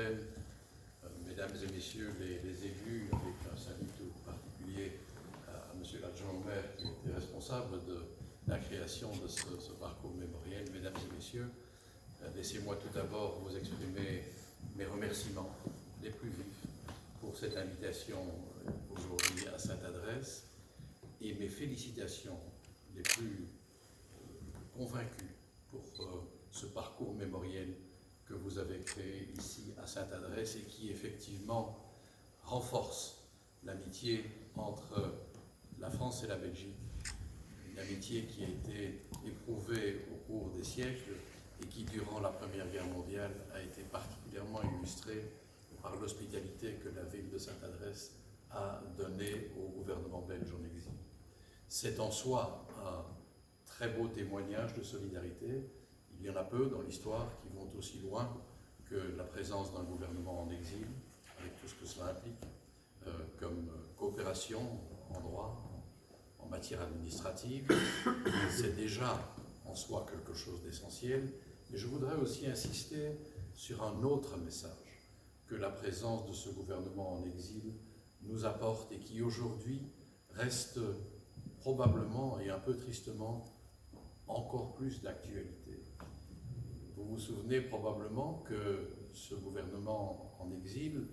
urbaine, mesdames et messieurs les élus, avec un salut tout particulier à monsieur l'adjoint au maire qui était responsable de la création de ce parcours mémoriel. Mesdames et messieurs, laissez-moi tout d'abord vous exprimer mes remerciements les plus vifs pour cette invitation aujourd'hui à Sainte-Adresse et mes félicitations les plus convaincues pour ce parcours mémoriel que vous avez créé ici à Sainte-Adresse et qui effectivement renforce l'amitié entre la France et la Belgique, une amitié qui a été éprouvée au cours des siècles et qui, durant la Première Guerre mondiale, a été particulièrement illustrée par l'hospitalité que la ville de Sainte-Adresse a donnée au gouvernement belge en exil. C'est en soi un très beau témoignage de solidarité. Il y en a peu dans l'histoire qui vont aussi loin que la présence d'un gouvernement en exil, avec tout ce que cela implique, comme coopération en droit, en matière administrative. C'est déjà en soi quelque chose d'essentiel. Mais je voudrais aussi insister sur un autre message que la présence de ce gouvernement en exil nous apporte et qui aujourd'hui reste probablement et un peu tristement encore plus d'actualité. Vous vous souvenez probablement que ce gouvernement en exil,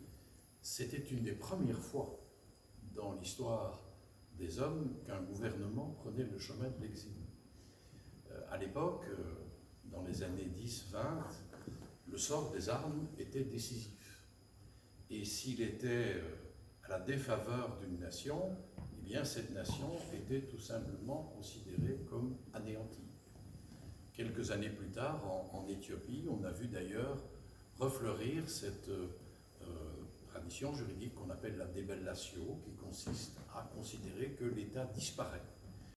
c'était une des premières fois dans l'histoire des hommes qu'un gouvernement prenait le chemin de l'exil. À l'époque, dans les années 10-20, le sort des armes était décisif. Et s'il était à la défaveur d'une nation, eh bien cette nation était tout simplement considérée comme anéantie. Quelques années plus tard, en Éthiopie, on a vu d'ailleurs refleurir cette tradition juridique qu'on appelle la débellatio, qui consiste à considérer que l'État disparaît